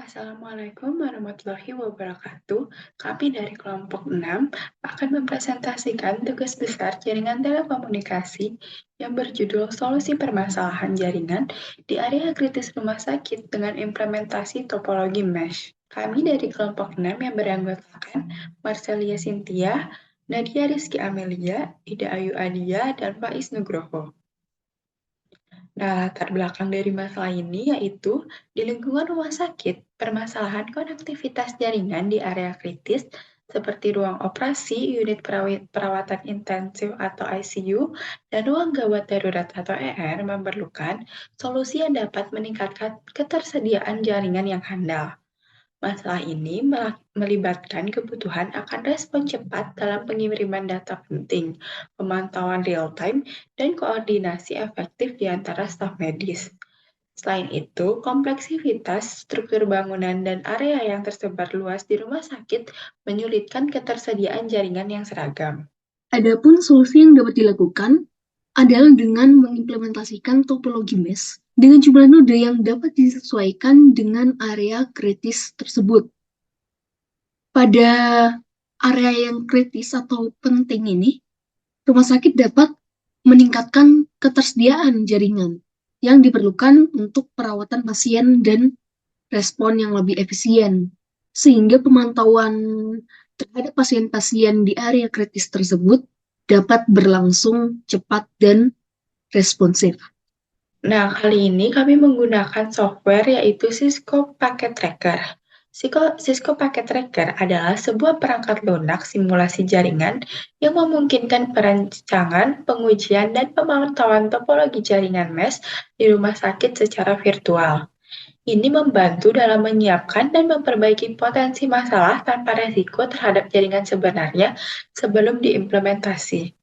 Assalamualaikum warahmatullahi wabarakatuh. Kami dari kelompok 6 akan mempresentasikan tugas besar jaringan telekomunikasi yang berjudul Solusi Permasalahan Jaringan di Area Kritis Rumah Sakit dengan Implementasi Topologi Mesh. Kami dari kelompok 6 yang beranggotakan Marcelia Cynthia, Nadia Rizky Amelia, Ida Ayu Adia, dan Faiz Nugroho. Nah, latar belakang dari masalah ini yaitu di lingkungan rumah sakit, permasalahan konektivitas jaringan di area kritis seperti ruang operasi, unit perawatan intensif atau ICU, dan ruang gawat darurat atau ER memerlukan solusi yang dapat meningkatkan ketersediaan jaringan yang handal. Masalah ini melibatkan kebutuhan akan respon cepat dalam pengiriman data penting, pemantauan real-time, dan koordinasi efektif di antara staf medis. Selain itu, kompleksitas struktur bangunan dan area yang tersebar luas di rumah sakit menyulitkan ketersediaan jaringan yang seragam. Adapun solusi yang dapat dilakukan adalah dengan mengimplementasikan topologi mesh dengan jumlah node yang dapat disesuaikan dengan area kritis tersebut. Pada area yang kritis atau penting ini, rumah sakit dapat meningkatkan ketersediaan jaringan yang diperlukan untuk perawatan pasien dan respon yang lebih efisien, sehingga pemantauan terhadap pasien-pasien di area kritis tersebut dapat berlangsung cepat dan responsif. Nah, kali ini kami menggunakan software yaitu Cisco Packet Tracker. Cisco Packet Tracker adalah sebuah perangkat lunak simulasi jaringan yang memungkinkan perancangan, pengujian, dan pemantauan topologi jaringan mesh di rumah sakit secara virtual. Ini membantu dalam menyiapkan dan memperbaiki potensi masalah tanpa resiko terhadap jaringan sebenarnya sebelum diimplementasi.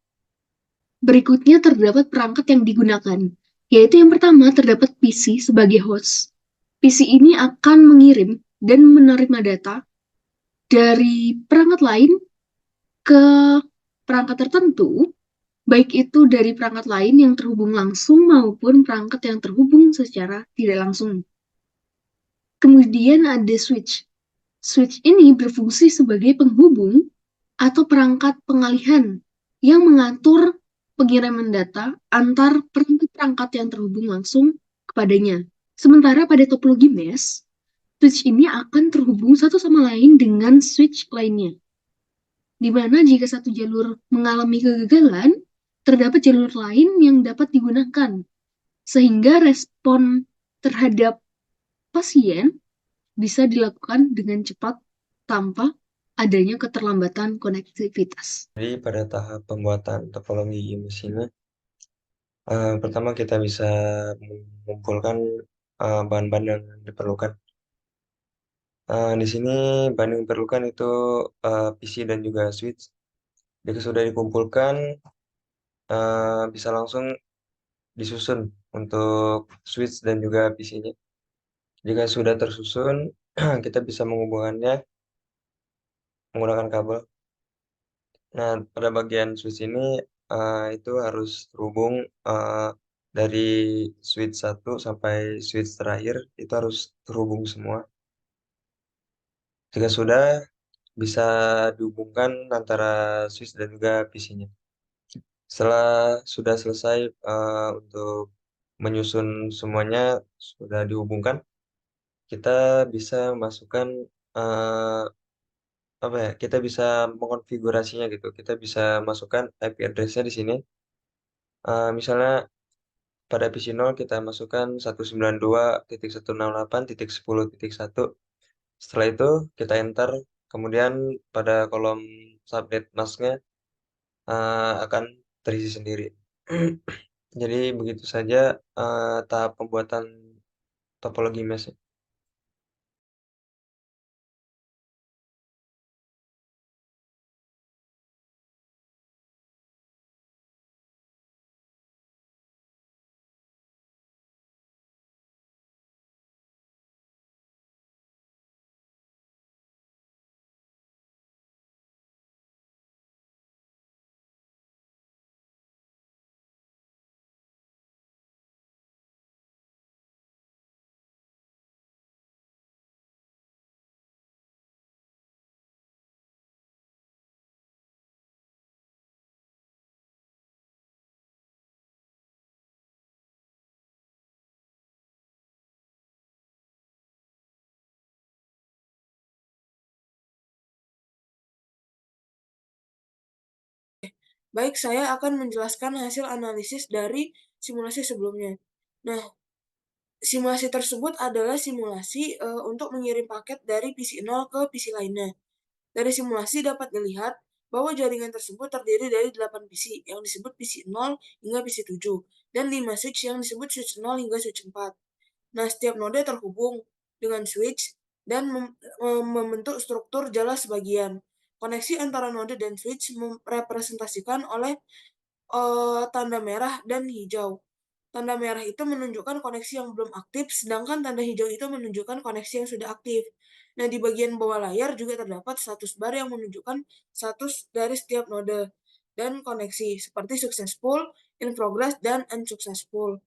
Berikutnya terdapat perangkat yang digunakan, yaitu yang pertama terdapat PC sebagai host. PC ini akan mengirim dan menerima data dari perangkat lain ke perangkat tertentu, baik itu dari perangkat lain yang terhubung langsung maupun perangkat yang terhubung secara tidak langsung. Kemudian ada switch. Switch ini berfungsi sebagai penghubung atau perangkat pengalihan yang mengatur pengiriman data antar perangkat-perangkat yang terhubung langsung kepadanya. Sementara pada topologi mesh, switch ini akan terhubung satu sama lain dengan switch lainnya. Di mana jika satu jalur mengalami kegagalan, terdapat jalur lain yang dapat digunakan, sehingga respon terhadap pasien bisa dilakukan dengan cepat tanpa adanya keterlambatan konektivitas. Jadi pada tahap pembuatan topologi mesh ini, pertama kita bisa mengumpulkan bahan-bahan yang diperlukan. Di sini bahan yang diperlukan itu PC dan juga switch. Jika sudah dikumpulkan, bisa langsung disusun untuk switch dan juga PC-nya. Jika sudah tersusun, kita bisa menghubungkannya menggunakan kabel. Nah, pada bagian switch ini itu harus terhubung dari switch 1 sampai switch terakhir itu harus terhubung semua. Jika sudah, bisa dihubungkan antara switch dan juga PC-nya. Setelah sudah selesai untuk menyusun semuanya sudah dihubungkan, kita bisa masukkan apa ya? Kita bisa mengonfigurasinya gitu. Kita bisa masukkan IP address-nya di sini. Misalnya pada PC 0 kita masukkan 192.168.10.1. Setelah itu kita enter, kemudian pada kolom subnet masknya akan terisi sendiri. Jadi begitu saja tahap pembuatan topologi mesh. Baik, saya akan menjelaskan hasil analisis dari simulasi sebelumnya. Nah, simulasi tersebut adalah simulasi untuk mengirim paket dari PC 0 ke PC lainnya. Dari simulasi dapat dilihat bahwa jaringan tersebut terdiri dari 8 PC yang disebut PC 0 hingga PC 7 dan 5 switch yang disebut switch 0 hingga switch 4. Nah, setiap node terhubung dengan switch dan membentuk struktur jala sebagian. Koneksi antara node dan switch merepresentasikan oleh tanda merah dan hijau. Tanda merah itu menunjukkan koneksi yang belum aktif, sedangkan tanda hijau itu menunjukkan koneksi yang sudah aktif. Nah, di bagian bawah layar juga terdapat status bar yang menunjukkan status dari setiap node dan koneksi, seperti successful, in progress, dan unsuccessful.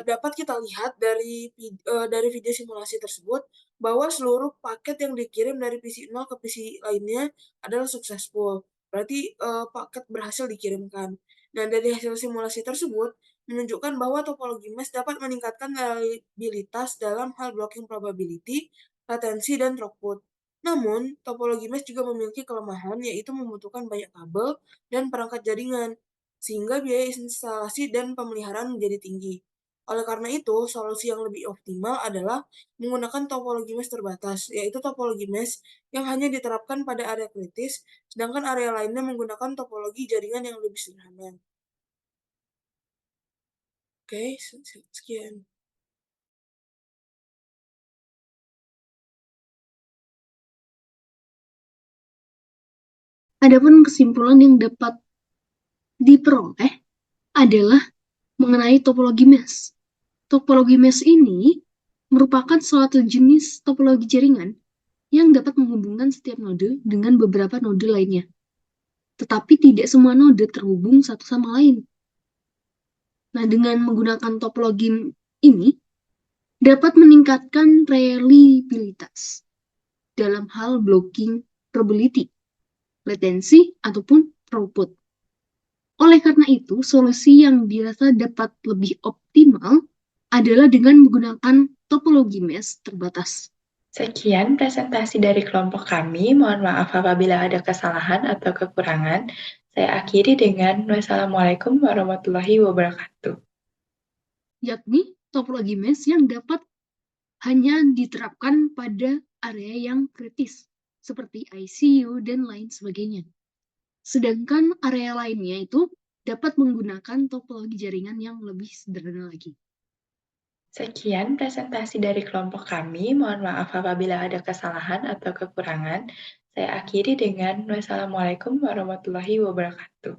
Dapat kita lihat dari video simulasi tersebut bahwa seluruh paket yang dikirim dari PC 0 ke PC lainnya adalah successful. Berarti, paket berhasil dikirimkan. Nah, dari hasil simulasi tersebut menunjukkan bahwa topologi mesh dapat meningkatkan reliabilitas dalam hal blocking probability, latensi, dan throughput. Namun, topologi mesh juga memiliki kelemahan, yaitu membutuhkan banyak kabel dan perangkat jaringan, sehingga biaya instalasi dan pemeliharaan menjadi tinggi. Oleh karena itu, solusi yang lebih optimal adalah menggunakan topologi mesh terbatas, yaitu topologi mesh yang hanya diterapkan pada area kritis, sedangkan area lainnya menggunakan topologi jaringan yang lebih sederhana. Oke, sekian. Adapun kesimpulan yang dapat diperoleh adalah mengenai topologi mesh. Topologi mesh ini merupakan suatu jenis topologi jaringan yang dapat menghubungkan setiap node dengan beberapa node lainnya. Tetapi tidak semua node terhubung satu sama lain. Nah, dengan menggunakan topologi ini dapat meningkatkan reliabilitas dalam hal blocking probability, latensi, ataupun throughput. Oleh karena itu, solusi yang dirasa dapat lebih optimal adalah dengan menggunakan topologi mesh terbatas. Sekian presentasi dari kelompok kami. Mohon maaf apabila ada kesalahan atau kekurangan. Saya akhiri dengan wassalamualaikum warahmatullahi wabarakatuh. Yakni topologi mesh yang dapat hanya diterapkan pada area yang kritis, seperti ICU dan lain sebagainya. Sedangkan area lainnya itu dapat menggunakan topologi jaringan yang lebih sederhana lagi. Sekian presentasi dari kelompok kami. Mohon maaf apabila ada kesalahan atau kekurangan. Saya akhiri dengan wassalamualaikum warahmatullahi wabarakatuh.